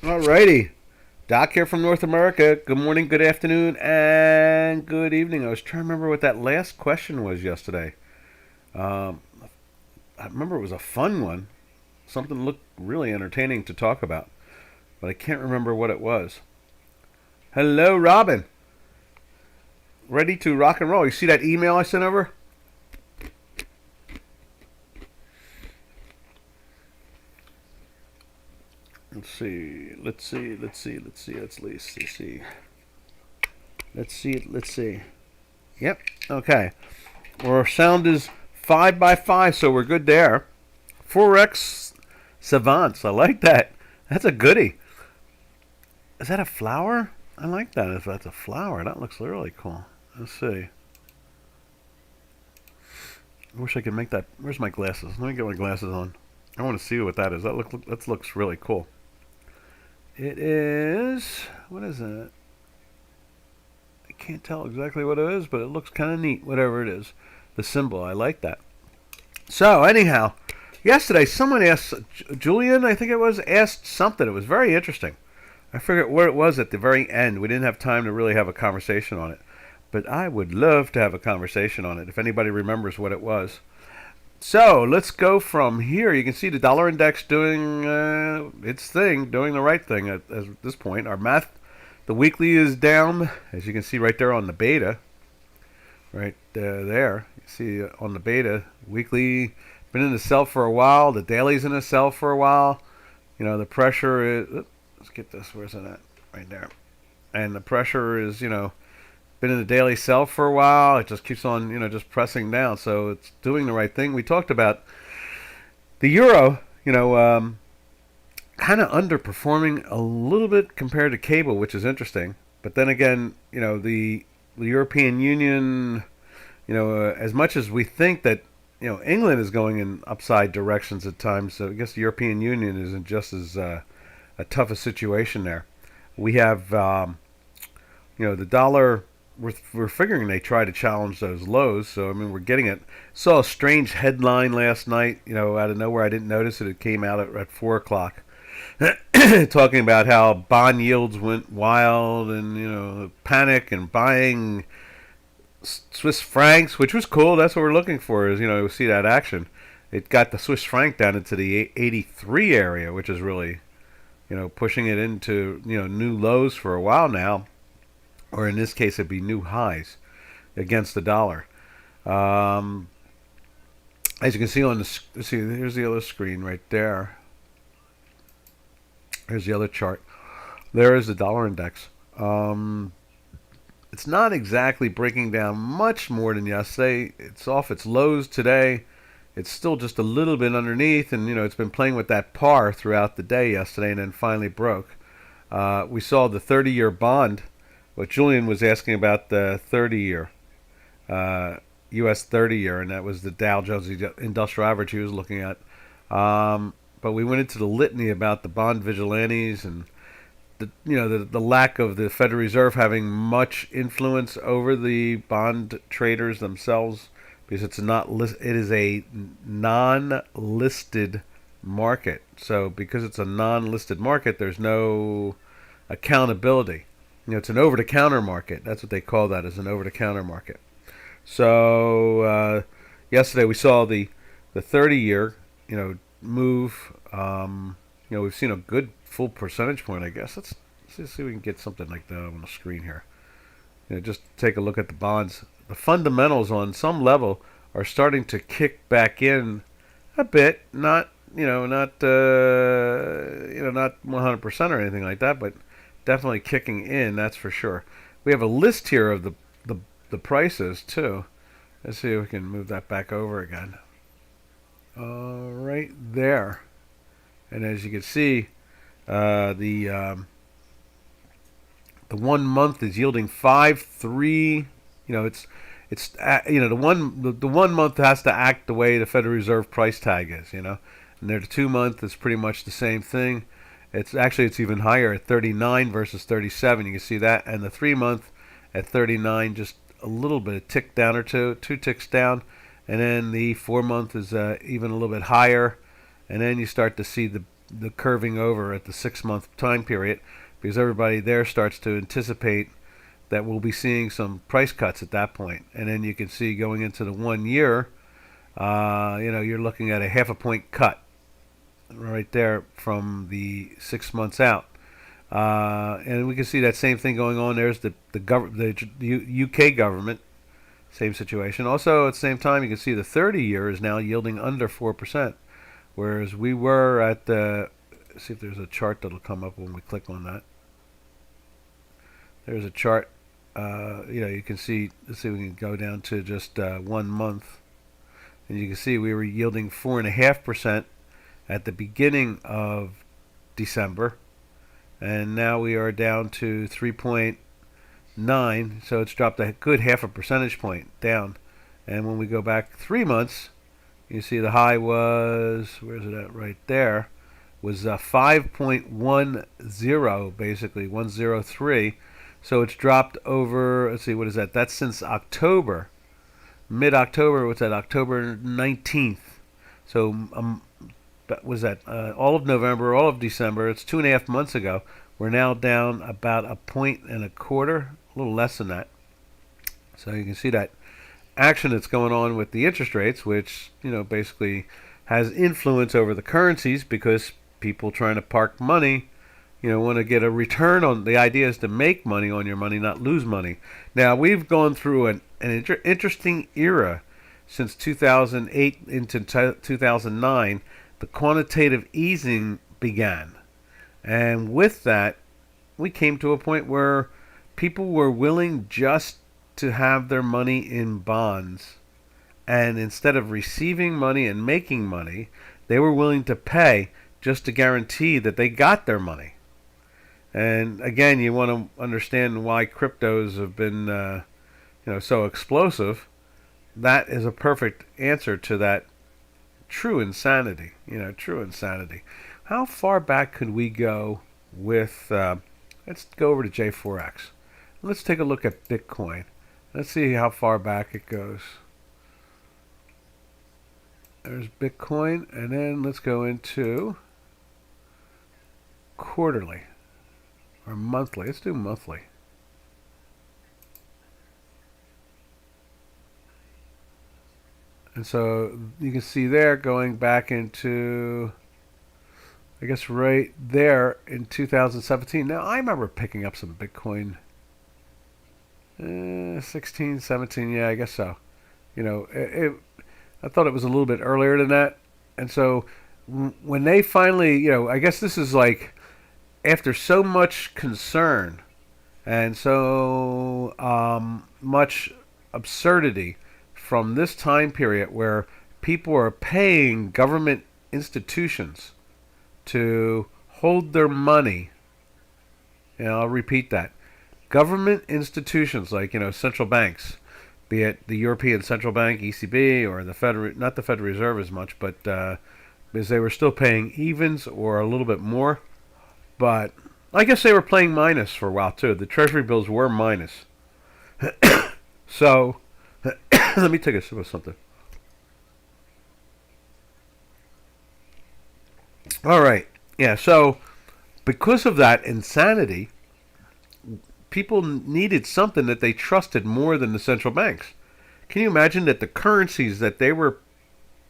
Alrighty. Doc here from North America. Good morning, good afternoon, and good evening. I was trying to remember what that last question was yesterday. Um, I remember it was a fun one. Something that looked really entertaining to talk about, but I can't remember what it was. Hello, Robin. Ready to rock and roll. You see that email I sent over? Let's see. Let's see. Let's see. Let's see. Let's see. Let's see. Let's see. Yep. Okay. Our sound is 5 by 5, so we're good there. Forex Savants. I like that. That's a goodie. Is that a flower? I like that if that's a flower. That looks really cool. Let's see. I wish I could make that. Where's my glasses? Let me get my glasses on. I want to see what that is. That looks really cool. It is. What is that? I can't tell exactly what it is, but it looks kind of neat, whatever it is. The symbol. I like that. So, anyhow, yesterday someone asked, Julian, I think it was, asked something. It was very interesting. I forget what it was at the very end. We didn't have time to really have a conversation on it. But I would love to have a conversation on it if anybody remembers what it was. So let's go from here. You can see the dollar index doing its thing, doing the right thing at this point. Our math, the weekly is down, as you can see right there on the beta. Right there. You see on the beta, weekly, been in the sell for a while. The daily's in a sell for a while. You know, the pressure is, let's get this, where's it at? Right there. And the pressure is, been in the daily sell for a while. It just keeps on, just pressing down. So it's doing the right thing. We talked about the euro, kind of underperforming a little bit compared to cable, which is interesting. But then again, the European Union, as much as we think that, England is going in upside directions at times, so I guess the European Union isn't just as a tough a situation there. We have, the dollar. We're figuring they try to challenge those lows. So, I mean, we're getting it. Saw a strange headline last night, out of nowhere. I didn't notice it. It came out at 4 o'clock. Talking about how bond yields went wild and, panic and buying Swiss francs, which was cool. That's what we're looking for is, see that action. It got the Swiss franc down into the 83 area, which is really, pushing it into, new lows for a while now. Or in this case, it'd be new highs against the dollar. As you can see on the here's the other screen right there. Here's the other chart. There is the dollar index. It's not exactly breaking down much more than yesterday. It's off its lows today. It's still just a little bit underneath, and it's been playing with that par throughout the day yesterday, and then finally broke. We saw the 30-year bond. What Julian was asking about the 30-year, U.S. 30-year, and that was the Dow Jones Industrial Average he was looking at. But we went into the litany about the bond vigilantes and the lack of the Federal Reserve having much influence over the bond traders themselves because it is a non-listed market. So because it's a non-listed market, there's no accountability. It's an over-the-counter market. That's what they call that, is an over-the-counter market. So yesterday we saw the 30-year, move. We've seen a good full percentage point, I guess. Let's see if we can get something like that on the screen here. Just take a look at the bonds. The fundamentals on some level are starting to kick back in a bit. Not 100% or anything like that, but definitely kicking in, that's for sure. We have a list here of the prices too. Let's see if we can move that back over again. Right there. And as you can see, the 1 month is yielding 5.3. The 1 month has to act the way the Federal Reserve price tag is. And the 2 month is pretty much the same thing. It's even higher at 39 versus 37. You can see that, and the 3 month at 39, just a little bit, a tick down or two ticks down, and then the 4 month is even a little bit higher, and then you start to see the the curving over at the 6 month time period, because everybody there starts to anticipate that we'll be seeing some price cuts at that point. And then you can see going into the 1 year, you're looking at a half a point cut right there from the 6 months out. And we can see that same thing going on. There's the UK government, same situation. Also, at the same time, you can see the 30-year is now yielding under 4%, whereas we were at the. See if there's a chart that'll come up when we click on that. There's a chart. You can see. Let's see if we can go down to just 1 month, and you can see we were yielding 4.5% at the beginning of December, and now we are down to 3.9. So it's dropped a good half a percentage point down. And when we go back 3 months, you see the high was, where's it at, right there, was 5.10, basically 103. So it's dropped over, let's see, what is that? That's since October, mid-October. What's that? October 19th. So was that all of November, all of December? It's 2.5 months ago. We're now down about 1.25 points, a little less than that. So you can see that action that's going on with the interest rates, which basically has influence over the currencies, because people trying to park money, want to get a return on. The idea is to make money on your money, not lose money. Now we've gone through an interesting era since 2008 into 2009. The quantitative easing began, and with that, we came to a point where people were willing just to have their money in bonds, and instead of receiving money and making money, they were willing to pay just to guarantee that they got their money. And again, you want to understand why cryptos have been so explosive. That is a perfect answer to that. True insanity. True insanity. How far back could we go with, let's go over to J4X. Let's take a look at Bitcoin. Let's see how far back it goes. There's Bitcoin, and then let's go into quarterly or monthly. Let's do monthly. And so you can see there going back into, I guess, right there in 2017. Now, I remember picking up some Bitcoin 16, 17, yeah, I guess so. I thought it was a little bit earlier than that. And so when they finally, I guess this is like after so much concern and so much absurdity from this time period where people are paying government institutions to hold their money. I'll repeat that. Government institutions like, central banks, be it the European Central Bank, ECB, or the Federal, not the Federal Reserve as much, but because they were still paying evens or a little bit more. But I guess they were playing minus for a while too. The Treasury bills were minus. So let me take a sip of something. All right. Yeah, so because of that insanity, people needed something that they trusted more than the central banks. Can you imagine that the currencies that they were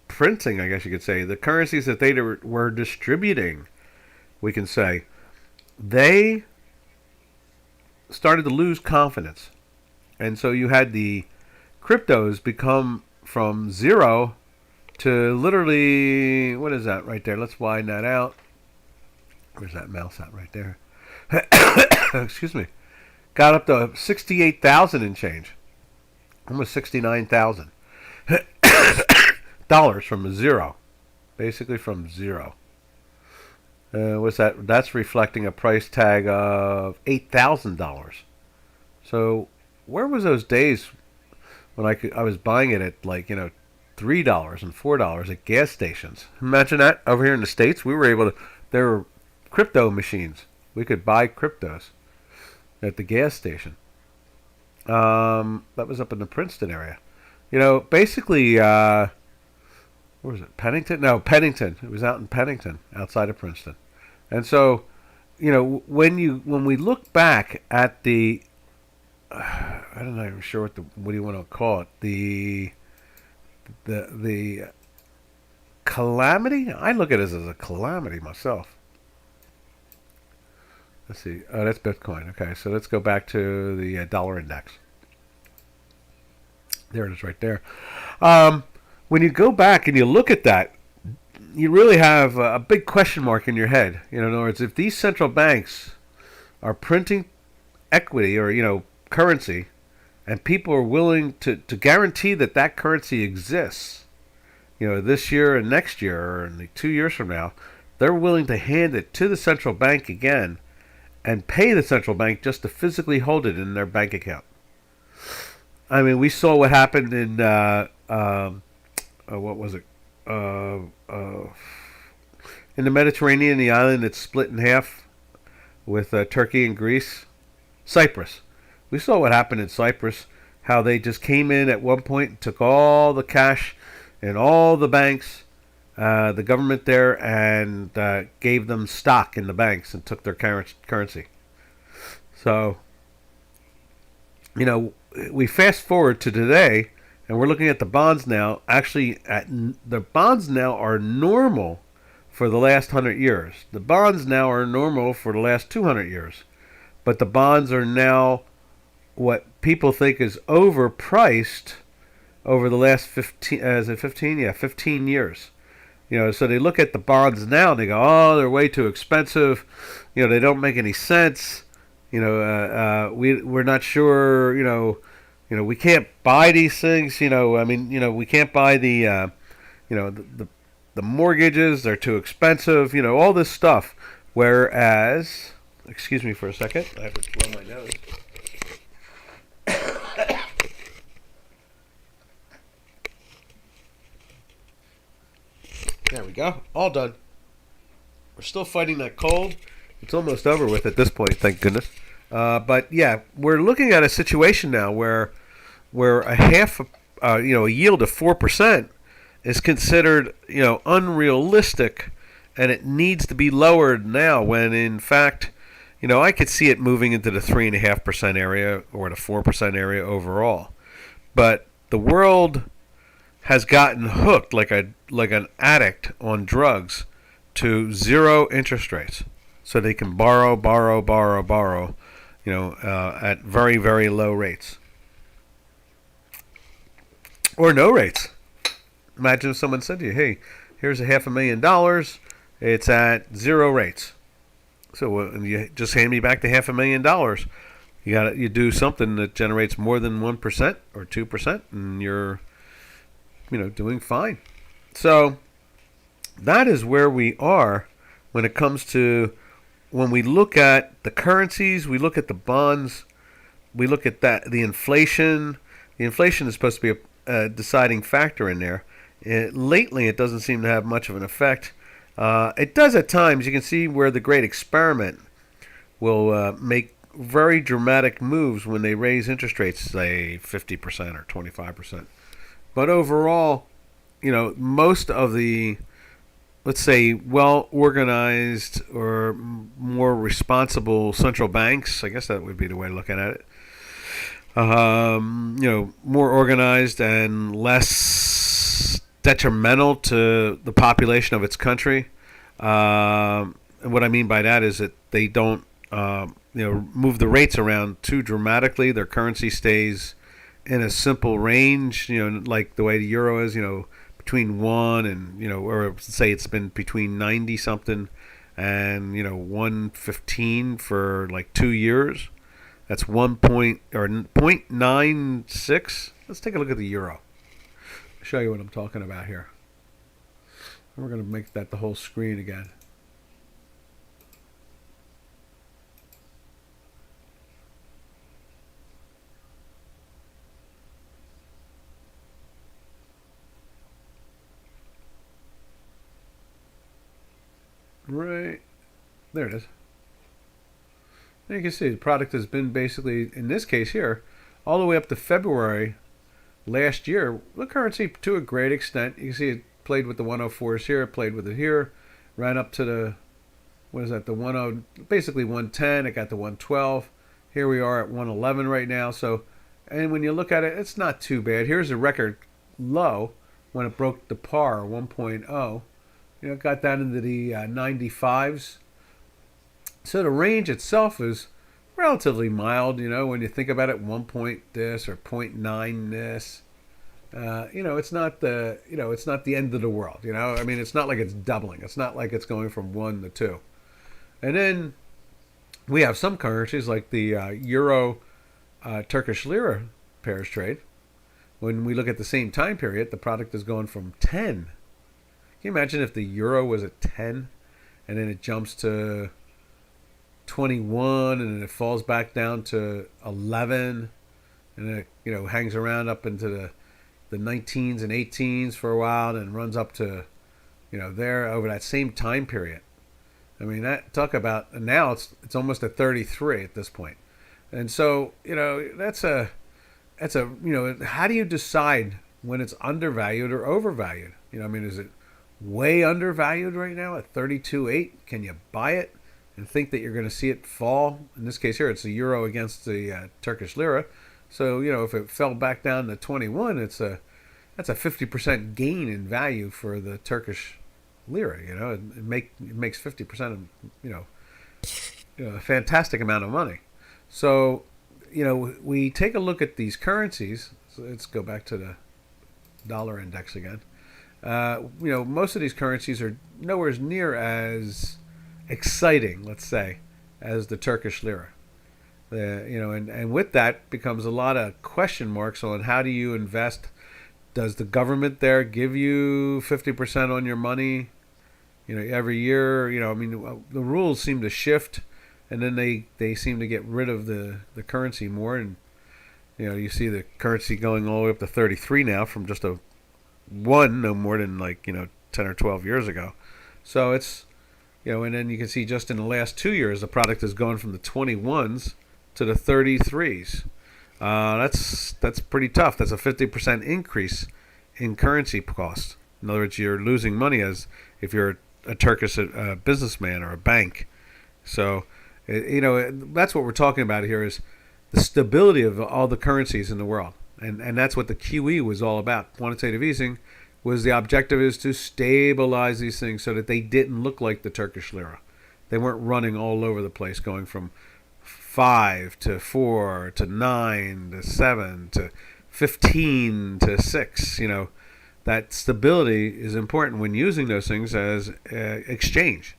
printing, I guess you could say, the currencies that they were distributing, we can say, they started to lose confidence. And so you had the cryptos become from zero to literally, what is that right there? Let's widen that out. Where's that mouse at right there? Excuse me. Got up to 68,000 and change. Almost 69,000 dollars from a zero. Basically from zero. What's that? That's reflecting a price tag of $8,000. So where was those days when I was buying it at like, $3 and $4 at gas stations? Imagine that. Over here in the States, we were able to, there were crypto machines. We could buy cryptos at the gas station. That was up in the Princeton area. Basically, where was it? Pennington? No, Pennington. It was out in Pennington, outside of Princeton. And so, when we look back at the, I'm not even sure what do you want to call it, the calamity. I look at it as a calamity myself. Let's see. Oh, that's Bitcoin. Okay, so let's go back to the dollar index. There it is, right there. Um, when you go back and you look at that, you really have a big question mark in your head. In other words, if these central banks are printing equity or currency, and people are willing to guarantee that that currency exists, this year and next year or in 2 years from now, they're willing to hand it to the central bank again and pay the central bank just to physically hold it in their bank account. I mean, we saw what happened in what was it? In the Mediterranean, the island that's split in half with Turkey and Greece, Cyprus. We saw what happened in Cyprus. How they just came in at one point and took all the cash in all the banks, the government there, and gave them stock in the banks and took their currency. So, we fast forward to today, and we're looking at the bonds now. Actually, the bonds now are normal for the last 100 years. The bonds now are normal for the last 200 years. But the bonds are now what people think is overpriced over the last 15, is it 15? Yeah, 15 years. So they look at the bonds now and they go, oh, they're way too expensive. They don't make any sense. We're not sure. We can't buy these things. We can't buy the mortgages. They're too expensive. All this stuff. Whereas, excuse me for a second, I have to blow my nose. There we go. All done. We're still fighting that cold. It's almost over with at this point, thank goodness. But yeah, we're looking at a situation now where a yield of 4% is considered unrealistic, and it needs to be lowered now. When in fact, I could see it moving into the 3.5% area or the 4% area overall. But the world has gotten hooked like an addict on drugs to zero interest rates, so they can borrow, at very, very low rates or no rates. Imagine if someone said to you, "Hey, here's $500,000. It's at zero rates. So you just hand me back the $500,000. You do something that generates more than 1% or 2%, and you're doing fine." So that is where we are when it comes to when we look at the currencies, we look at the bonds, we look at the inflation. The inflation is supposed to be a deciding factor in there. Lately, it doesn't seem to have much of an effect. It does at times. You can see where the Great Experiment will make very dramatic moves when they raise interest rates, say 50% or 25%. But overall, most of the, let's say, well-organized or more responsible central banks, I guess that would be the way of looking at it, more organized and less detrimental to the population of its country. And what I mean by that is that they don't, move the rates around too dramatically. Their currency stays in a simple range, like the way the euro is, between 1 and, or say it's been between 90 something and, 115 for like 2 years. That's 0.96. Let's take a look at the euro. I'll show you what I'm talking about here. We're going to make that the whole screen again. Right there it is. And you can see the product has been basically, in this case here, all the way up to February last year. The currency, to a great extent, you can see it played with the 104s here, played with it here, ran up to the what is that? The 10, basically 110. It got to 112. Here we are at 111 right now. So, and when you look at it, it's not too bad. Here's a record low when it broke the par 1.0. It got down into the 95s. So the range itself is relatively mild. When you think about it, 1 point this or 0.9 this. It's not the end of the world. I mean, it's not like it's doubling. It's not like it's going from 1 to 2. And then we have some currencies like the Euro Turkish Lira pairs trade. When we look at the same time period, the product is going from 10. Can you imagine if the Euro was at 10 and then it jumps to 21 and then it falls back down to 11 and then it hangs around up into the 19s and 18s for a while and runs up to there over that same time period. I mean, that talk about now it's almost at 33 at this point. And so, that's a how do you decide when it's undervalued or overvalued? I mean, is it way undervalued right now at 32.8? Can you buy it and think that you're going to see it fall? In this case here, it's the euro against the Turkish lira. So, if it fell back down to 21, that's a 50% gain in value for the Turkish lira. It makes 50% of, a fantastic amount of money. So, we take a look at these currencies. So let's go back to the dollar index again. Most of these currencies are nowhere near as exciting, let's say, as the Turkish lira. And with that becomes a lot of question marks on how do you invest. Does the government there give you 50% on your money, every year? The rules seem to shift, and then they seem to get rid of the currency more. And, you see the currency going all the way up to 33 now from just a 1, no more than 10 or 12 years ago. So it's, and then you can see just in the last 2 years, the product has gone from the 21s to the 33s. That's pretty tough. That's a 50% increase in currency cost. In other words, you're losing money as if you're a Turkish businessman or a bank. So, that's what we're talking about here is the stability of all the currencies in the world. And that's what the QE was all about. Quantitative easing was the objective is to stabilize these things so that they didn't look like the Turkish lira. They weren't running all over the place, going from 5 to 4 to 9 to 7 to 15 to 6. That stability is important when using those things as exchange.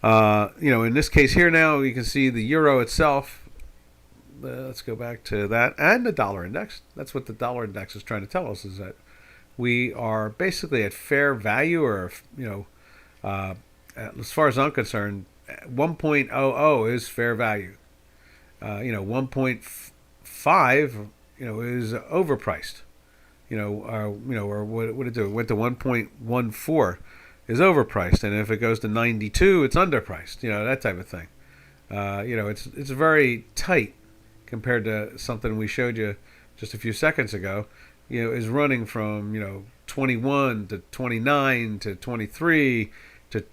In this case here now, you can see the euro itself. Let's go back to that and the dollar index. That's what the dollar index is trying to tell us, is that we are basically at fair value, or as far as I'm concerned, 1.00 is fair value. 1.5, is overpriced. Or what did it do? It went to 1.14 is overpriced, and if it goes to 92, it's underpriced. That type of thing. It's very tight compared to something we showed you just a few seconds ago. Is running from 21 to 29 to 23 to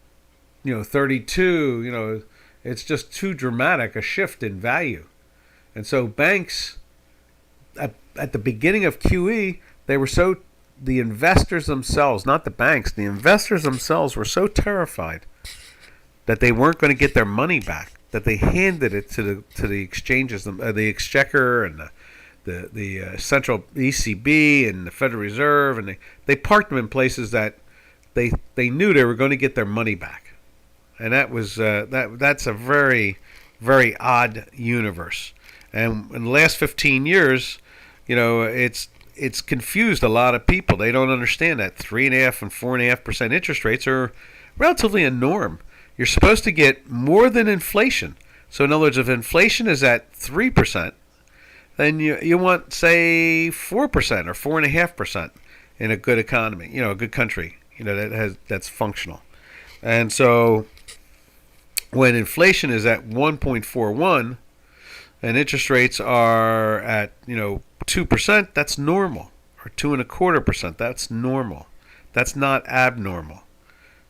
32. It's just too dramatic a shift in value. And so banks at the beginning of QE, the investors themselves, not the banks, the investors themselves were so terrified that they weren't going to get their money back, that they handed it to the exchanges, the exchequer and the central ECB and the Federal Reserve, and they parked them in places that they knew they were going to get their money back. And that was that's a very, very odd universe. And in the last 15 years, it's confused a lot of people. They don't understand that 3.5% and 4.5% interest rates are relatively a norm. You're supposed to get more than inflation. So in other words, if inflation is at 3%, then you want, say, 4% or 4.5% in a good economy, a good country, that's functional. And so when inflation is at 1.41 and interest rates are at 2%, that's normal, or 2.25%, that's normal. That's not abnormal.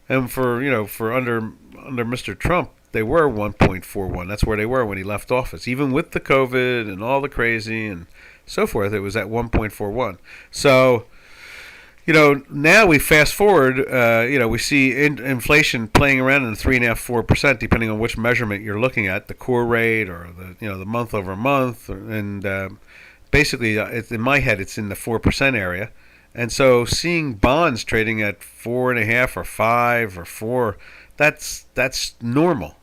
And for under Mr. Trump, they were 1.41. That's where they were when he left office. Even with the COVID and all the crazy and so forth, it was at 1.41. So, now we fast forward. We see inflation playing around in 3.5%, 4%, depending on which measurement you're looking at, the core rate or the month over month, and basically, in my head, it's in the 4% area. And so, seeing bonds trading at 4.5 or 5 or 4, that's normal.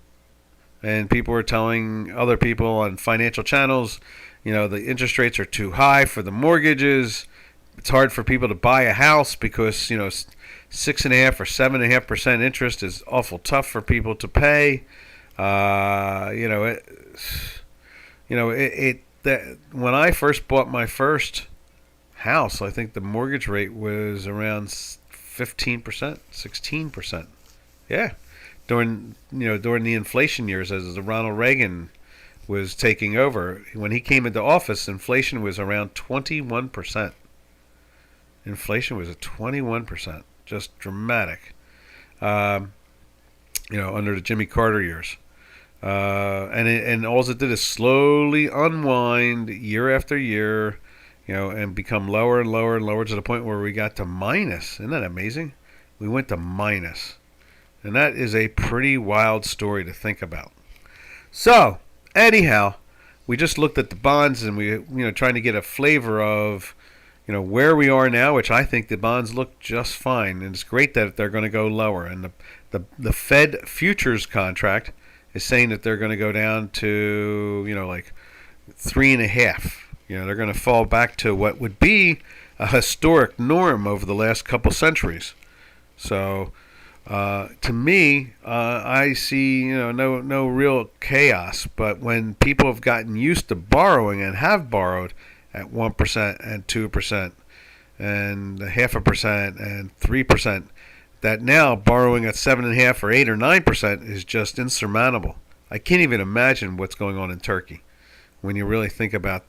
And people are telling other people on financial channels, the interest rates are too high for the mortgages. It's hard for people to buy a house because 6.5 or 7.5% interest is awful tough for people to pay. When I first bought my first house, I think the mortgage rate was around 15%, 16%. Yeah, during the inflation years, as Ronald Reagan was taking over, when he came into office, inflation was around 21%. Inflation was at 21%, just dramatic. Under the Jimmy Carter years, and all it did is slowly unwind year after year, and become lower and lower and lower to the point where we got to minus. Isn't that amazing? We went to minus, and that is a pretty wild story to think about. So, anyhow, we just looked at the bonds and we, trying to get a flavor of where we are now, which I think the bonds look just fine, and it's great that they're going to go lower. And the Fed futures contract is saying that they're going to go down to like 3.5. They're going to fall back to what would be a historic norm over the last couple centuries. So to me, I see no real chaos. But when people have gotten used to borrowing and have borrowed at 1% and 2% and 0.5% and 3%, that now borrowing at 7.5 or 8 or 9% is just insurmountable. I can't even imagine what's going on in Turkey when you really think about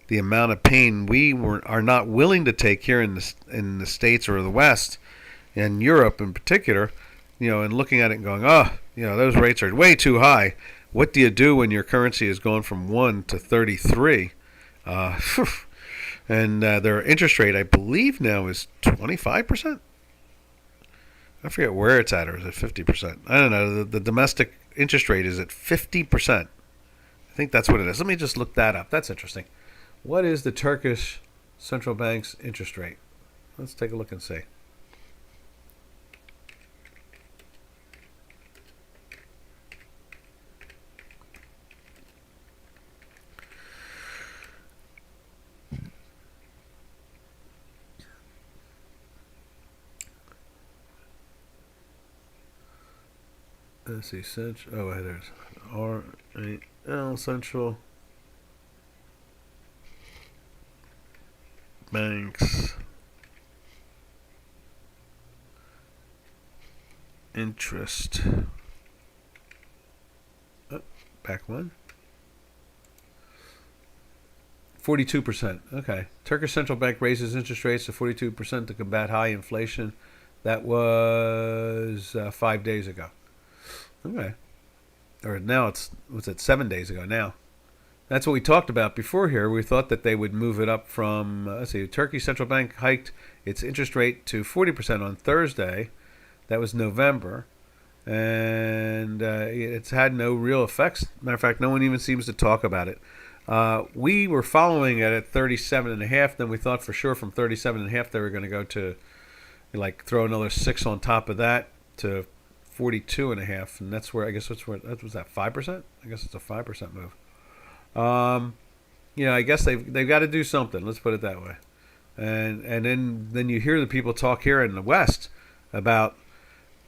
the amount of pain we are not willing to take here in the States or the West, and Europe in particular, and looking at it and going, those rates are way too high. What do you do when your currency is going from 1 to 33? And their interest rate, I believe now, is 25%. I forget where it's at, or is it 50%? I don't know. The domestic interest rate is at 50%. I think that's what it is. Let me just look that up. That's interesting. What is the Turkish central bank's interest rate? Let's take a look and see. Let's see, Central. Oh, there's R-A-L, Central Bank's interest. Oh, back one. 42%. Okay. Turkish central bank raises interest rates to 42% to combat high inflation. That was 5 days ago. Okay. Or now what's it, 7 days ago now. That's what we talked about before here. We thought that they would move it up from, Turkey Central Bank hiked its interest rate to 40% on Thursday. That was November. And it's had no real effects. Matter of fact, no one even seems to talk about it. We were following it at 37.5. Then we thought for sure from 37.5 they were going to go to, throw another 6 on top of that to 42.5, and that's where I guess that was that 5%. I guess it's a 5% move. I guess they've got to do something. Let's put it that way. And then you hear the people talk here in the West about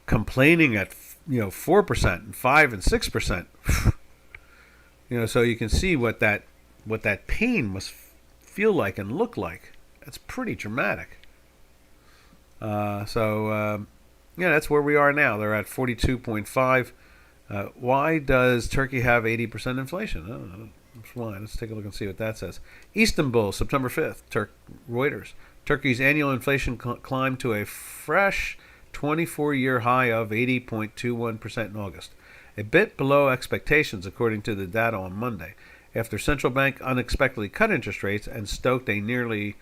complaining at 4% and 5 and 6%. So you can see what that pain must feel like and look like. That's pretty dramatic. That's where we are now. They're at 42.5. Why does Turkey have 80% inflation? I don't know. Why? Let's take a look and see what that says. Istanbul, September 5th. Reuters. Turkey's annual inflation climbed to a fresh 24-year high of 80.21% in August, a bit below expectations according to the data on Monday, after central bank unexpectedly cut interest rates and stoked a nearly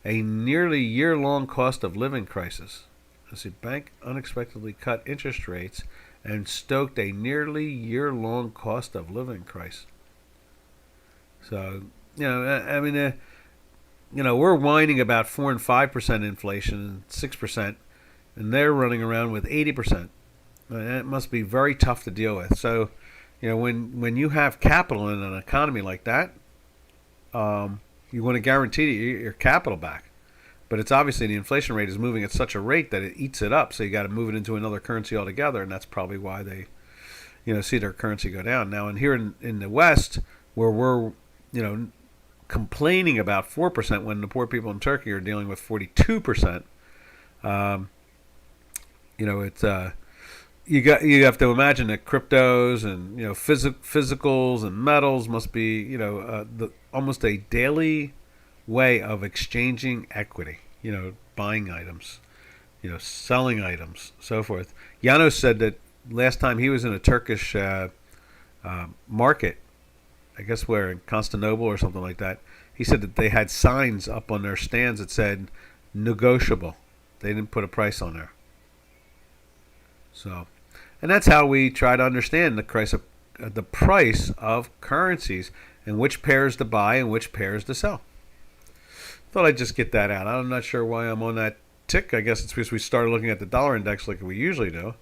year-long cost of living crisis. Let's see, bank unexpectedly cut interest rates and stoked a nearly year-long cost of living crisis. So, we're whining about 4 and 5% inflation and 6%, and they're running around with 80%. It must be very tough to deal with. So, when you have capital in an economy like that, you want to guarantee your capital back. But it's obviously the inflation rate is moving at such a rate that it eats it up. So you got to move it into another currency altogether, and that's probably why they, see their currency go down. Now, and here in the West, where we're, complaining about 4% when the poor people in Turkey are dealing with 42%, it's you have to imagine that cryptos and physicals and metals must be almost a daily way of exchanging equity, buying items, selling items, so forth. Janos said that last time he was in a Turkish market, I guess where in Constantinople or something like that, he said that they had signs up on their stands that said negotiable. They didn't put a price on there. So, and that's how we try to understand the price of currencies and which pairs to buy and which pairs to sell. Thought I'd just get that out. I'm not sure why I'm on that tick. I guess it's because we started looking at the dollar index like we usually do,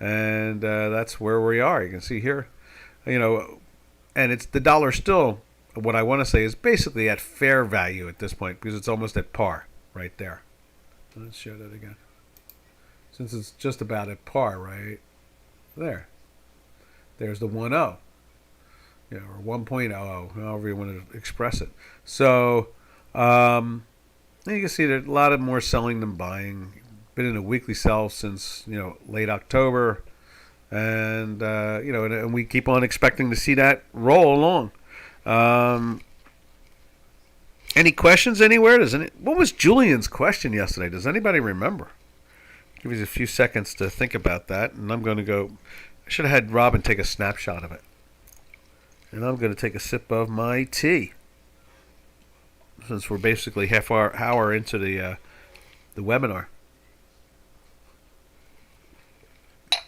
and that's where we are. You can see here, and it's the dollar still. What I want to say is basically at fair value at this point because it's almost at par right there. Let's show that again. Since it's just about at par right there. There's the 1.0, or 1.00, however you want to express it. So. You can see there's a lot of more selling than buying. Been in a weekly sell since late October, and and we keep on expecting to see that roll along. Any questions anywhere? What was Julian's question yesterday? Does anybody remember? Give you a few seconds to think about that, and I'm going to go. I should have had Robin take a snapshot of it, and I'm going to take a sip of my tea. Since we're basically half hour into the webinar.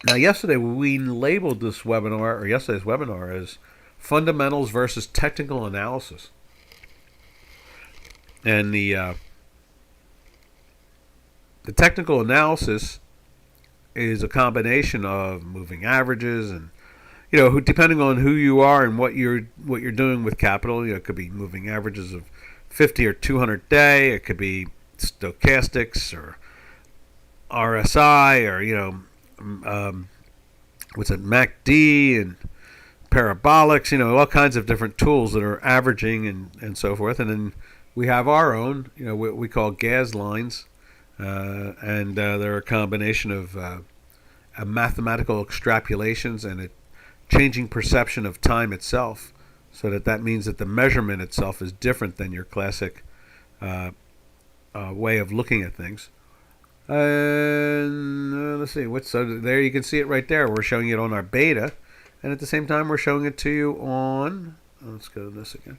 Now, yesterday we labeled this webinar, or yesterday's webinar, as fundamentals versus technical analysis. And the technical analysis is a combination of moving averages and depending on who you are and what you're doing with capital, it could be moving averages of 50 or 200 day. It could be stochastics or RSI or what's it, MACD and parabolics. All kinds of different tools that are averaging and so forth. And then we have our own, what we call gas lines, and they're a combination of mathematical extrapolations and a changing perception of time itself. So that means that the measurement itself is different than your classic way of looking at things. Let's see. So there you can see it right there. We're showing it on our beta, and at the same time we're showing it to you on. Let's go to this again,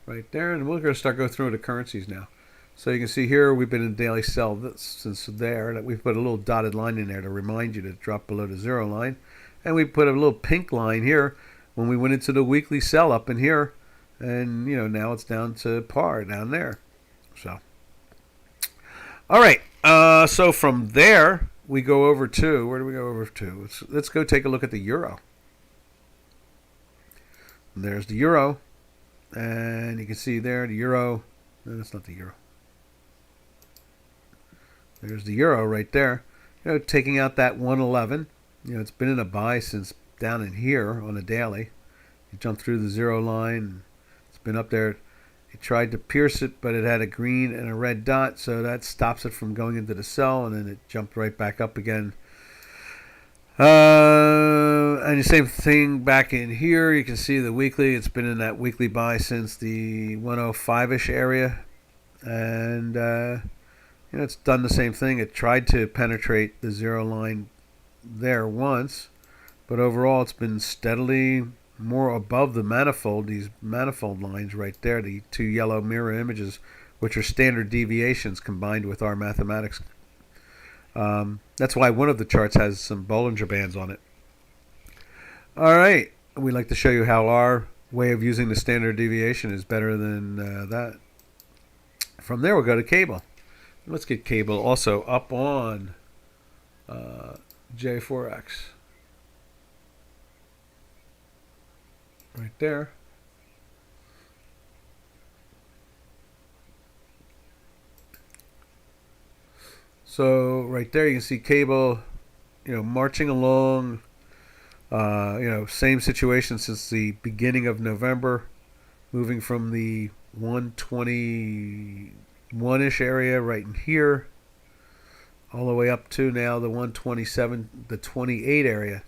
right there, and we're going to go through the currencies now. So you can see here we've been in daily sell since there. That we've put a little dotted line in there to remind you to drop below the zero line, and we put a little pink line here when we went into the weekly sell up in here, and now it's down to par down there. So, all right. So from there we go over to, where do we go over to? Let's go take a look at the euro. And there's the euro, and you can see there the euro. No, that's not the euro. There's the euro right there. Taking out that 111. It's been in a buy since down in here on a daily. It jumped through the zero line. It's been up there. It tried to pierce it, but it had a green and a red dot, so that stops it from going into the sell, and then it jumped right back up again. And the same thing back in here. You can see the weekly. It's been in that weekly buy since the 105-ish area. And It's done the same thing. It tried to penetrate the zero line there once, but overall it's been steadily more above the manifold, these manifold lines right there, the two yellow mirror images, which are standard deviations combined with our mathematics. That's why one of the charts has some Bollinger Bands on it. All right, we'd like to show you how our way of using the standard deviation is better than that. From there, we'll go to cable. Let's get cable also up on J4X. Right there. So right there you can see cable, marching along, same situation since the beginning of November, moving from the 121-ish area right in here, all the way up to now the 127, the 28 area.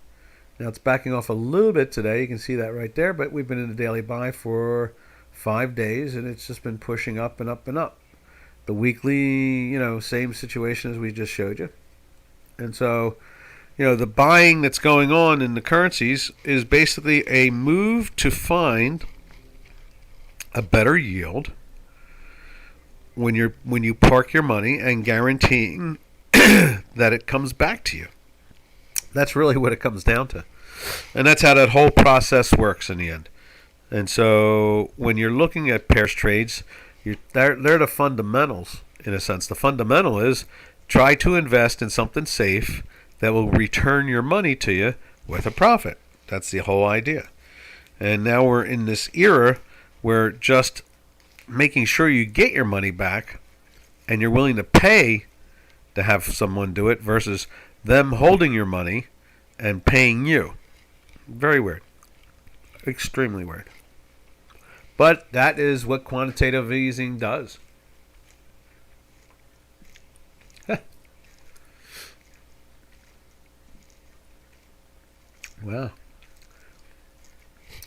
Now it's backing off a little bit today. You can see that right there, but we've been in the daily buy for 5 days, and it's just been pushing up and up and up. The weekly, same situation as we just showed you. And so, the buying that's going on in the currencies is basically a move to find a better yield when you park your money and guaranteeing that it comes back to you. That's really what it comes down to. And that's how that whole process works in the end. And so when you're looking at pairs trades, they're the fundamentals, in a sense. The fundamental is try to invest in something safe that will return your money to you with a profit. That's the whole idea. And now we're in this era where just making sure you get your money back and you're willing to pay to have someone do it versus them holding your money and paying you. Very weird. Extremely weird. But that is what quantitative easing does. Wow.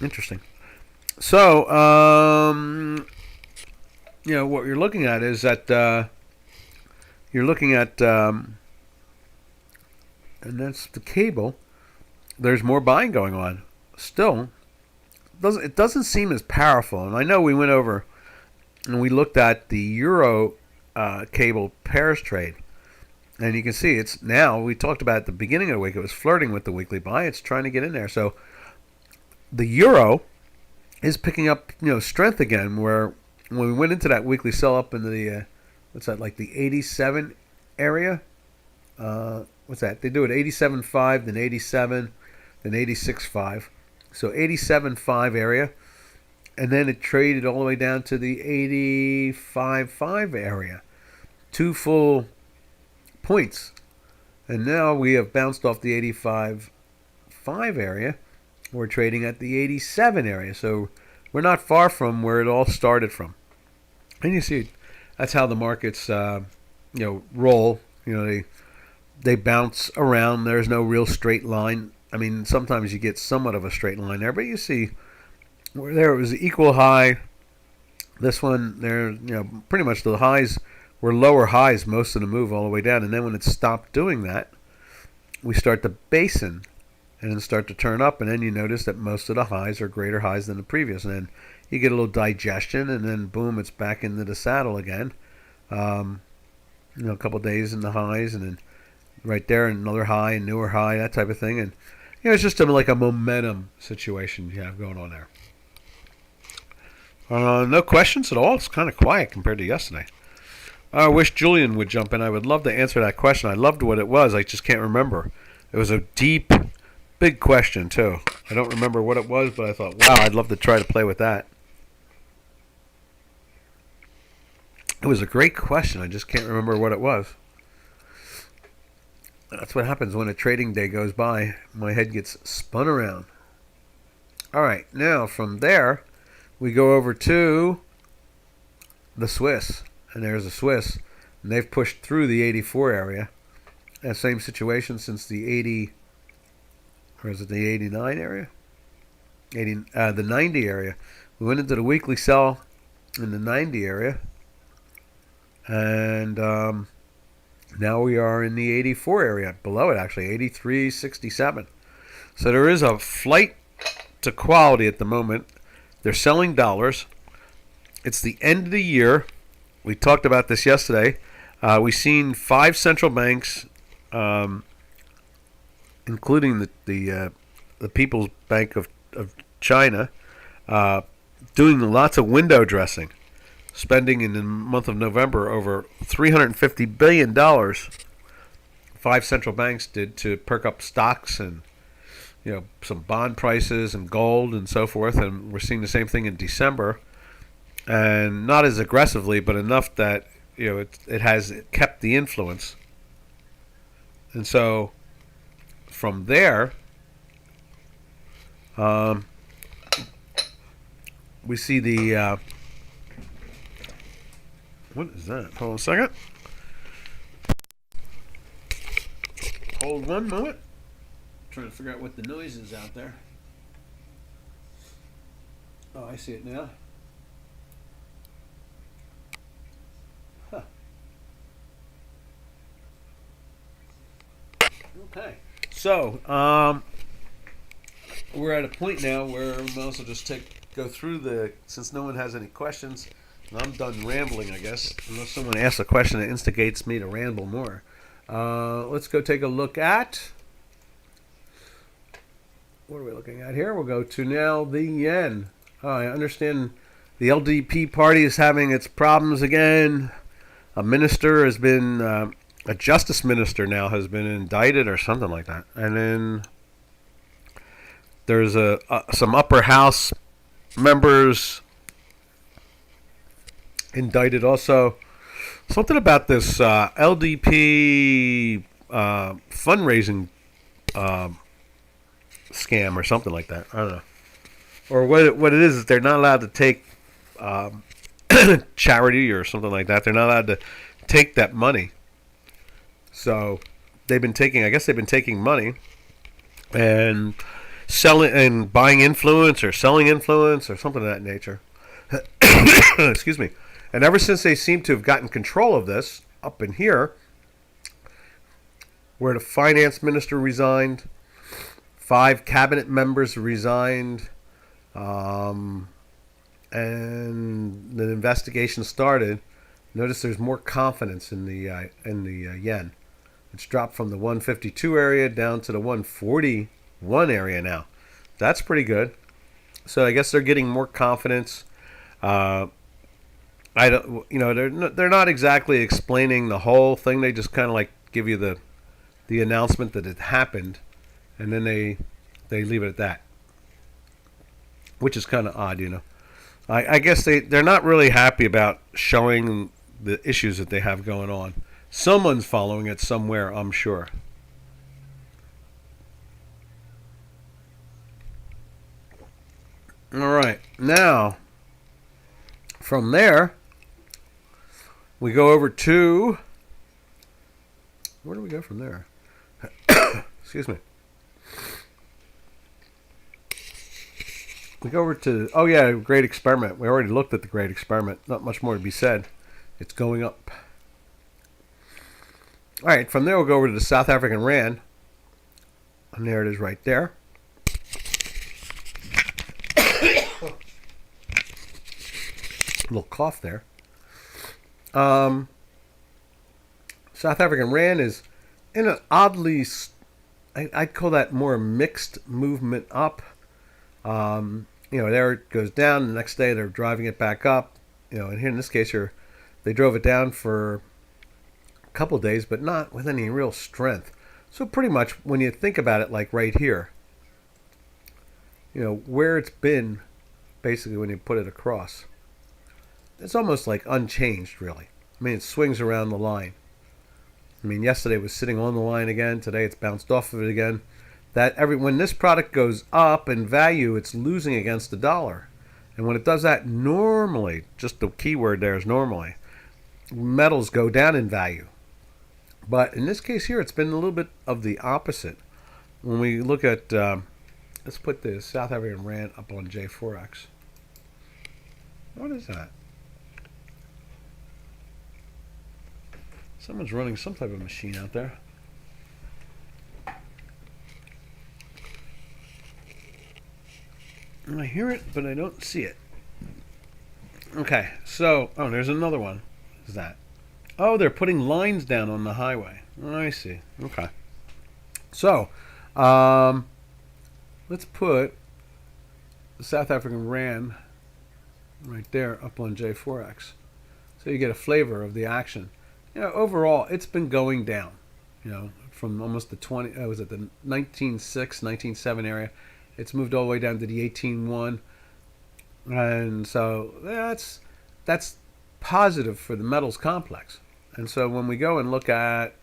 Interesting. So, what you're looking at is that you're looking at, and that's the cable. There's more buying going on. Still, it doesn't seem as powerful. And I know we went over and we looked at the euro cable pairs trade. And you can see it's now, we talked about at the beginning of the week, it was flirting with the weekly buy. It's trying to get in there. So the euro is picking up, strength again, where when we went into that weekly sell up into the, what's that, like the 87 area? What's that? They do it 87.5, then 87, then 86.5. So 87.5 area. And then it traded all the way down to the 85.5 area. 2 full points. And now we have bounced off the 85.5 area. We're trading at the 87 area. So we're not far from where it all started from. And you see, that's how the markets, roll. They bounce around. There's no real straight line. I mean, sometimes you get somewhat of a straight line there, but you see where there it was equal high. This one, there, pretty much the highs were lower highs most of the move all the way down. And then when it stopped doing that, we start to basin and then start to turn up. And then you notice that most of the highs are greater highs than the previous. And then you get a little digestion, and then boom, it's back into the saddle again. A couple days in the highs, and then right there another high, and newer high, that type of thing. And it's just like a momentum situation you have going on there. No questions at all. It's kind of quiet compared to yesterday. I wish Julian would jump in. I would love to answer that question. I loved what it was. I just can't remember. It was a deep, big question, too. I don't remember what it was, but I thought, wow, I'd love to try to play with that. It was a great question. I just can't remember what it was. That's what happens when a trading day goes by. My head gets spun around. All right, now from there, we go over to the Swiss. And there's the Swiss. And they've pushed through the 84 area. And same situation since the 80, or is it the 89 area? The 90 area. We went into the weekly sell in the 90 area. And Now we are in the 84 area, below it actually, 83.67. So there is a flight to quality at the moment. They're selling dollars. It's the end of the year. We talked about this yesterday. We've seen 5 central banks, including the People's Bank of China, doing lots of window dressing, spending in the month of November over $350 billion. 5 central banks did to perk up stocks and some bond prices and gold and so forth. And we're seeing the same thing in December, and not as aggressively, but enough that it has kept the influence. And so from there, we see the what is that? Hold on a second. Hold one moment. Trying to figure out what the noise is out there. Oh, I see it now. Huh. Okay. So, we're at a point now where we might also just go through since no one has any questions, and I'm done rambling, I guess, unless someone asks a question that instigates me to ramble more. Let's go take a look at, what are we looking at here? We'll go to now the yen. I understand the LDP party is having its problems again. A minister has been, a justice minister now has been indicted or something like that. And then there's some upper house members indicted also. Something about this LDP fundraising scam or something like that. I don't know. Or what it is they're not allowed to take charity or something like that. They're not allowed to take that money. So they've been taking money and selling and buying influence or selling influence or something of that nature. Excuse me. And ever since they seem to have gotten control of this up in here, where the finance minister resigned, 5 cabinet members resigned, and the investigation started. Notice there's more confidence in the yen. It's dropped from the 152 area down to the 141 area now. That's pretty good. So I guess they're getting more confidence. I don't, they're not exactly explaining the whole thing. They just kind of like give you the announcement that it happened, and then they leave it at that, which is kind of odd, I guess they're not really happy about showing the issues that they have going on. Someone's following it somewhere, I'm sure. All right, now from there we go over to, where do we go from there? Excuse me. We go over to, great experiment. We already looked at the great experiment. Not much more to be said. It's going up. All right, from there we'll go over to the South African Rand. And there it is right there. A little cough there. South African Rand is in an oddly, I'd call that more mixed movement up. There it goes down. The next day they're driving it back up. And here in this case here, they drove it down for a couple days, but not with any real strength. So pretty much when you think about it, like right here, where it's been, basically when you put it across, it's almost like unchanged, really. I mean, it swings around the line. I mean, yesterday it was sitting on the line again. Today it's bounced off of it again. When this product goes up in value, it's losing against the dollar. And when it does that normally, just the key word there is normally, metals go down in value. But in this case here, it's been a little bit of the opposite. When we look at, let's put the South African Rand up on J4X. What is that? Someone's running some type of machine out there. I hear it, but I don't see it. Okay, so, oh, there's another one. What is that? Oh, they're putting lines down on the highway. Oh, I see. Okay. So, let's put the South African Rand right there up on J4X. So you get a flavor of the action. Overall, it's been going down. From almost the 20, was it the 19.6, 19.7 area. It's moved all the way down to the 18.1. And so that's positive for the metals complex. And so when we go and look at,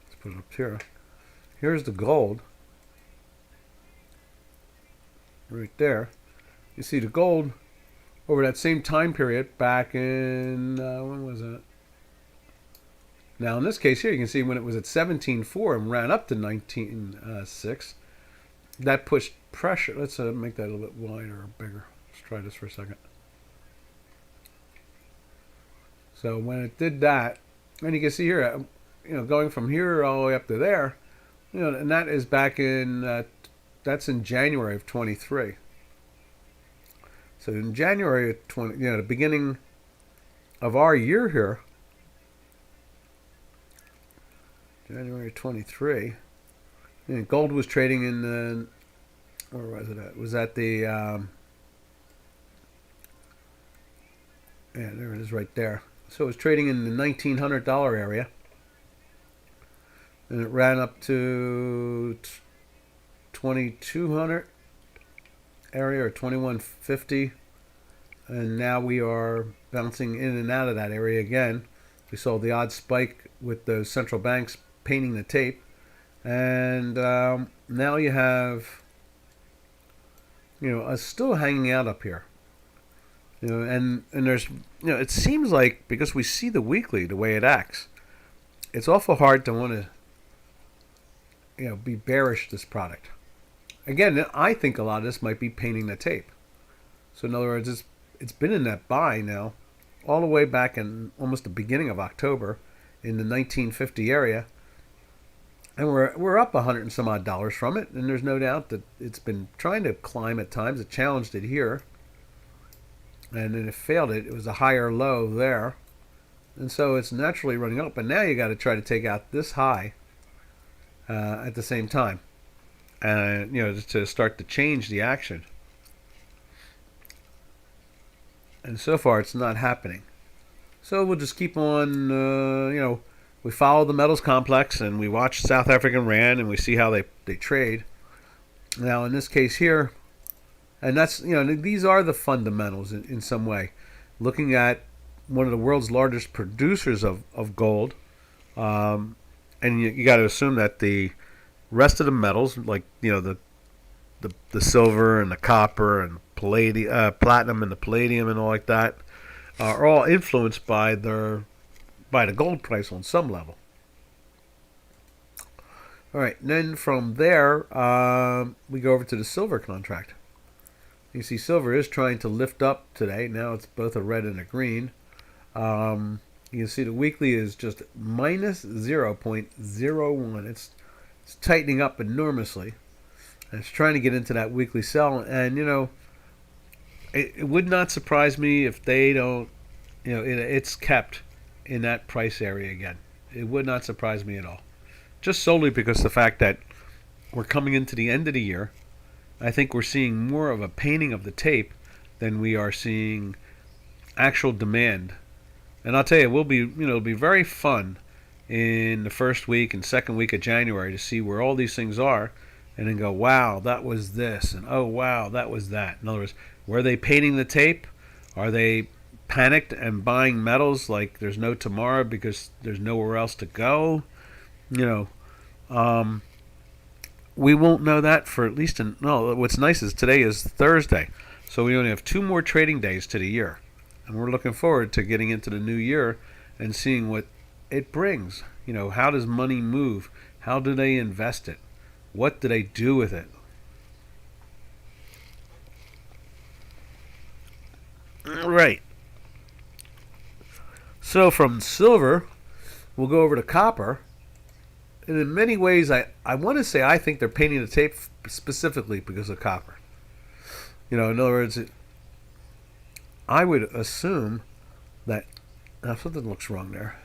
let's put it up here. Here's the gold. Right there. You see the gold over that same time period back in, when was that? Now in this case here, you can see when it was at 17.4 and ran up to 19.6, that pushed pressure. Let's make that a little bit wider or bigger. Let's try this for a second. So when it did that, and you can see here, going from here all the way up to there, and that is back in, that's in January of 23. So in January of 20, the beginning of our year here, January 23, gold was trading in the, where was it at? It was at the, yeah, there it is right there. So it was trading in the $1,900 area. And it ran up to 2,200 area or 2,150. And now we are bouncing in and out of that area again. We saw the odd spike with those central banks painting the tape. And now you have, us still hanging out up here. And there's, it seems like, because we see the weekly, the way it acts, it's awful hard to want to, be bearish this product. Again, I think a lot of this might be painting the tape. So in other words, it's been in that buy now, all the way back in almost the beginning of October, in the 1950 area, and we're up $100 and some odd from it. And there's no doubt that it's been trying to climb at times. It challenged it here. And then it failed it. It was a higher low there. And so it's naturally running up. And now you got to try to take out this high at the same time. And, to start to change the action. And so far it's not happening. So we'll just keep on, we follow the metals complex and we watch South African Rand and we see how they trade. Now in this case here, and that's, these are the fundamentals in some way. Looking at one of the world's largest producers of gold, and you got to assume that the rest of the metals, like the silver and the copper and platinum and the palladium and all like that, are all influenced by the gold price on some level. All right, and then from there we go over to the silver contract. You see silver is trying to lift up today. Now it's both a red and a green. You can see the weekly is just minus 0.01. It's tightening up enormously. And it's trying to get into that weekly sell. And, it would not surprise me if they don't, it's kept in that price area again. It would not surprise me at all. Just solely because the fact that we're coming into the end of the year. I think we're seeing more of a painting of the tape than we are seeing actual demand. And I'll tell you, it'll be very fun in the first week and second week of January to see where all these things are, and then go, wow, that was this, and oh wow, that was that. In other words, were they painting the tape? Are they panicked and buying metals like there's no tomorrow because there's nowhere else to go? We won't know that for at least what's nice is today is Thursday. So we only have 2 more trading days to the year. And we're looking forward to getting into the new year and seeing what it brings. How does money move? How do they invest it? What do they do with it? All right. So from silver, we'll go over to copper. And in many ways, I want to say I think they're painting the tape specifically because of copper. In other words, I would assume that now something looks wrong there.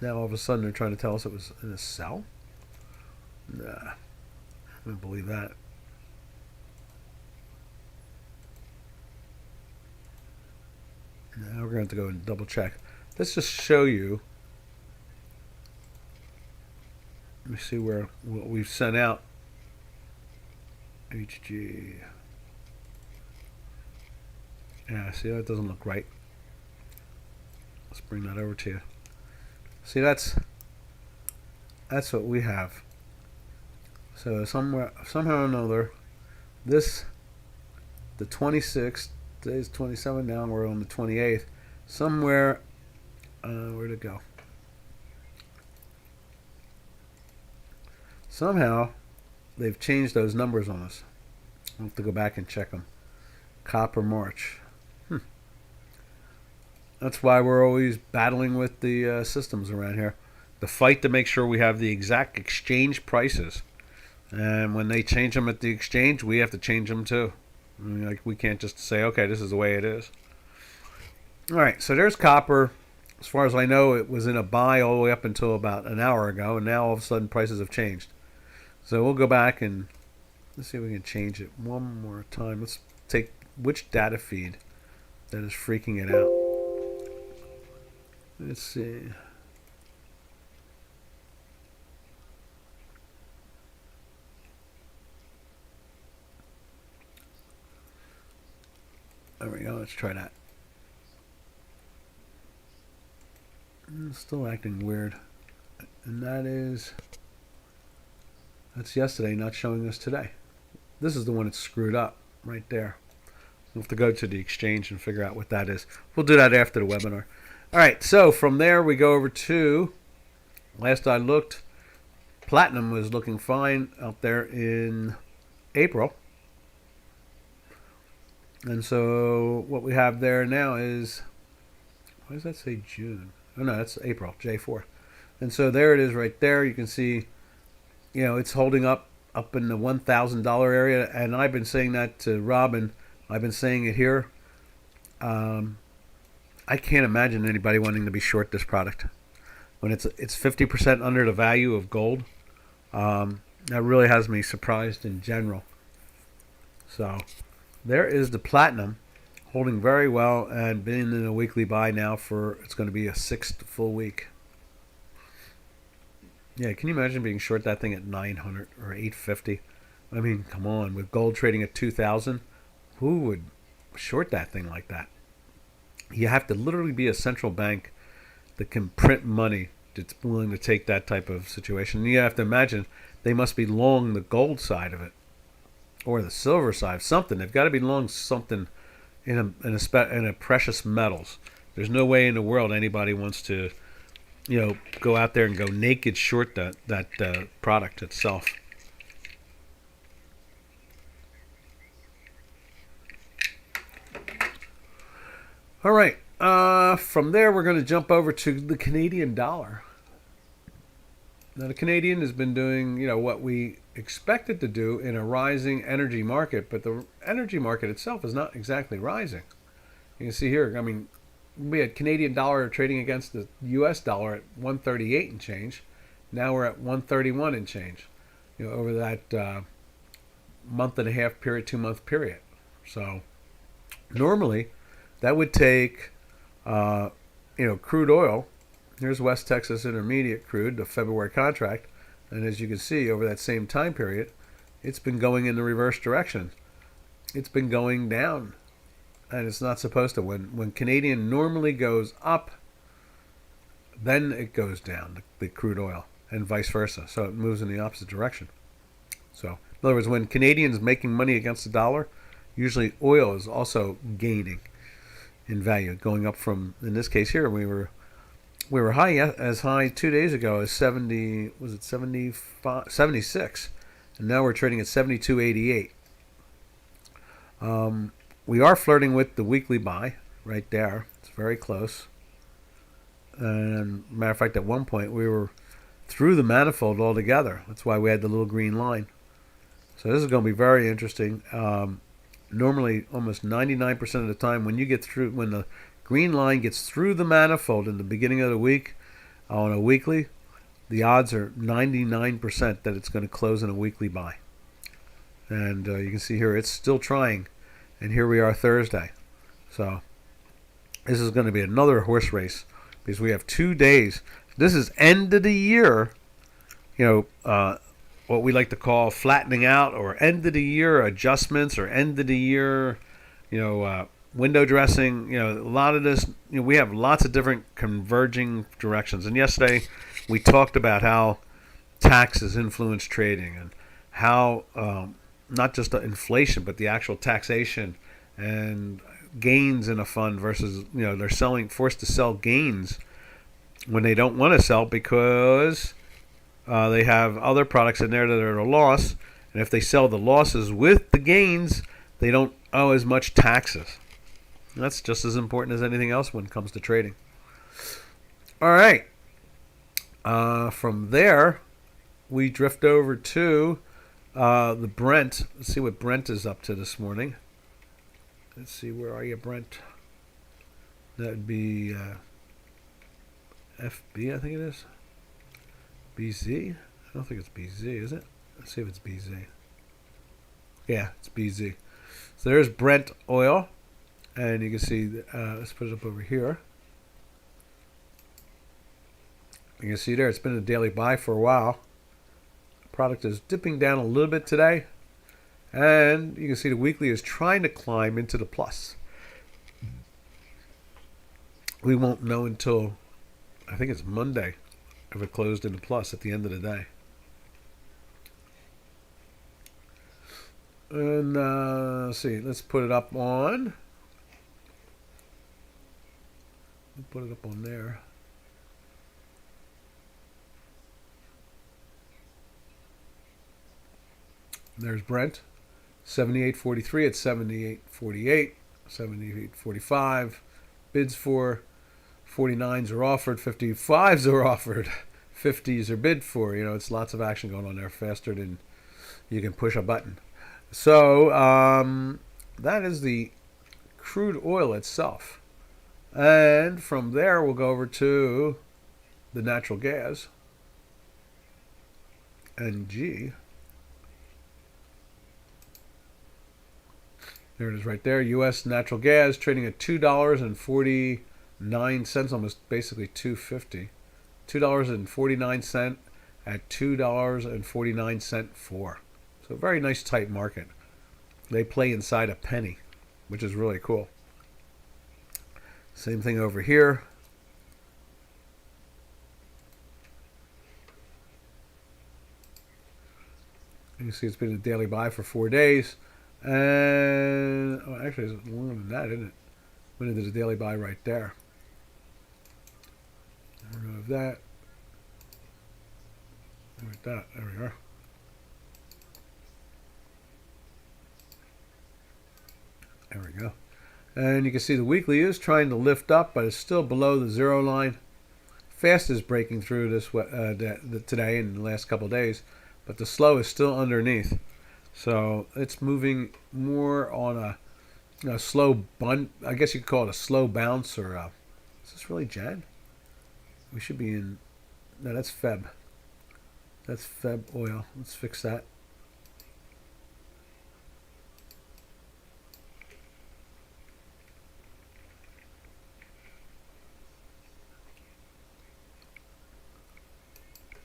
Now all of a sudden they're trying to tell us it was in a cell? Nah, I don't believe that. Now we're going to have to go and double check. Let's just show you. Let me see what we've sent out. HG. Yeah, see, that doesn't look right. Let's bring that over to you. See, that's what we have. So somehow or another, the 26th, today's 27th, now we're on the 28th. Somewhere, where'd it go? Somehow, they've changed those numbers on us. I'll have to go back and check them. Copper March. That's why we're always battling with the systems around here. The fight to make sure we have the exact exchange prices. And when they change them at the exchange, we have to change them too. We can't just say, okay, this is the way it is. All right, so there's copper. As far as I know, it was in a buy all the way up until about an hour ago, and now all of a sudden prices have changed. So we'll go back and let's see if we can change it one more time. Let's take which data feed that is freaking it out. Let's see. There we go. Let's try that. It's still acting weird. And that's yesterday, not showing us today. This is the one that's screwed up right there. We'll have to go to the exchange and figure out what that is. We'll do that after the webinar. All right, so from there we go over to, last I looked, platinum was looking fine out there in April. And so what we have there now is, why does that say June? Oh no, that's April, J4. And so there it is right there. You can see, it's holding up in the $1,000 area. And I've been saying that to Robin. I've been saying it here. I can't imagine anybody wanting to be short this product when it's 50% under the value of gold. That really has me surprised in general. So there is the platinum holding very well and been in a weekly buy now for, it's going to be a 6th full week. Yeah, can you imagine being short that thing at 900 or 850? I mean, come on, with gold trading at 2,000, who would short that thing like that? You have to literally be a central bank that can print money that's willing to take that type of situation. And you have to imagine they must be long the gold side of it or the silver side, something. They've got to be long something in a precious metals. There's no way in the world anybody wants to, go out there and go naked short that product itself. All right. From there, we're going to jump over to the Canadian dollar. Now, the Canadian has been doing, what we expected to do in a rising energy market, but the energy market itself is not exactly rising. You can see here, we had Canadian dollar trading against the U.S. dollar at 138 and change. Now we're at 131 and change, over that month and a half period, 2-month period. So normally that would take, crude oil. Here's West Texas Intermediate crude, the February contract. And as you can see, over that same time period, it's been going in the reverse direction. It's been going down. And it's not supposed to. When Canadian normally goes up, then it goes down, the crude oil, and vice versa. So it moves in the opposite direction. So, in other words, when Canadians making money against the dollar, usually oil is also gaining in value, going up from, in this case here, we were as high 2 days ago as 76, and now we're trading at 72.88. We are flirting with the weekly buy right there. It's very close. And matter of fact, at one point we were through the manifold altogether. That's why we had the little green line. So this is going to be very interesting. Normally, almost 99% of the time, when the green line gets through the manifold in the beginning of the week on a weekly, the odds are 99% that it's going to close in a weekly buy. And you can see here it's still trying. And here we are Thursday. So this is going to be another horse race because we have 2 days. This is end of the year, what we like to call flattening out, or end of the year adjustments, or end of the year, window dressing. A lot of this, we have lots of different converging directions. And yesterday we talked about how taxes influence trading, and how not just the inflation, but the actual taxation and gains in a fund versus, they're forced to sell gains when they don't want to sell because they have other products in there that are at a loss. And if they sell the losses with the gains, they don't owe as much taxes. And that's just as important as anything else when it comes to trading. All right. From there, we drift over to the Brent. Let's see what Brent is up to this morning. Let's see, where are you, Brent? That would be FB, I think it is. BZ? I don't think it's BZ, is it? Let's see if it's BZ. Yeah, it's BZ. So there's Brent oil. And you can see, let's put it up over here. You can see there, it's been a daily buy for a while. The product is dipping down a little bit today. And you can see the weekly is trying to climb into the plus. We won't know until, I think it's Monday, if it closed in the plus at the end of the day. And let's see, let's put it up on. Put it up on there. There's Brent, 78.43 at 78.48, 78.45. Bids for 49s are offered, 55s are offered, 50s are bid for. It's lots of action going on there, faster than you can push a button. So that is the crude oil itself. And from there, we'll go over to the natural gas, NG. There it is right there. U.S. natural gas trading at $2.49, almost basically $2.50. $2.49 at $2.49 for. So a very nice tight market. They play inside a penny, which is really cool. Same thing over here. You can see it's been a daily buy for 4 days. And actually, it's longer than that, isn't it? When there's a daily buy right there. Remove that. Like that. There we are. There we go. And you can see the weekly is trying to lift up, but it's still below the zero line. Fast is breaking through this today and the last couple of days, but the slow is still underneath. So it's moving more on a slow bun. I guess you could call it a slow bounce, or is this really Jan? We should be in. No, that's Feb. That's Feb oil. Let's fix that.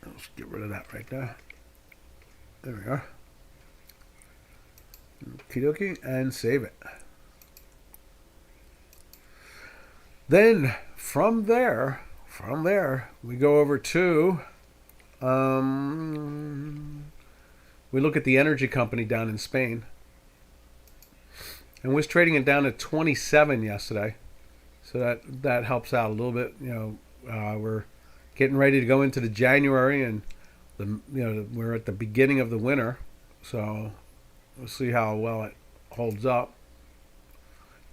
Let's get rid of that right there. There we are. Okie dokie, and save it. Then from there, we go over to we look at the energy company down in Spain, and was trading it down at 27 yesterday, so that helps out a little bit. We're getting ready to go into the January, and we're at the beginning of the winter, so we'll see how well it holds up.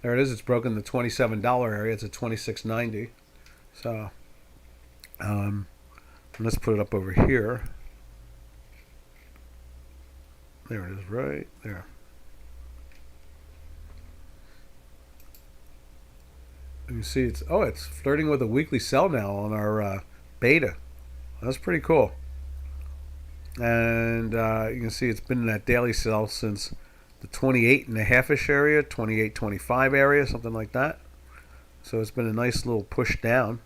There it is. It's broken the $27 area. It's at $26.90. So let's put it up over here. There it is, right there. You see, it's flirting with a weekly sell now on our beta. That's pretty cool. And you can see it's been in that daily sell since the 28.5-ish area, 28.25 area, something like that. So it's been a nice little push down.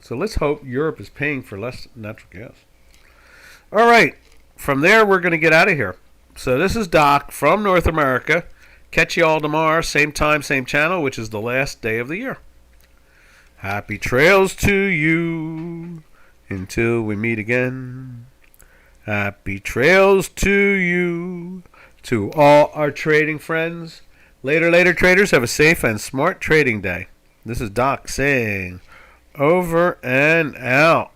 So let's hope Europe is paying for less natural gas. All right, from there we're going to get out of here. So this is Doc from North America. Catch you all tomorrow, same time, same channel, which is the last day of the year. Happy trails to you until we meet again. Happy trails to you, to all our trading friends. Later, traders. Have a safe and smart trading day. This is Doc saying over and out.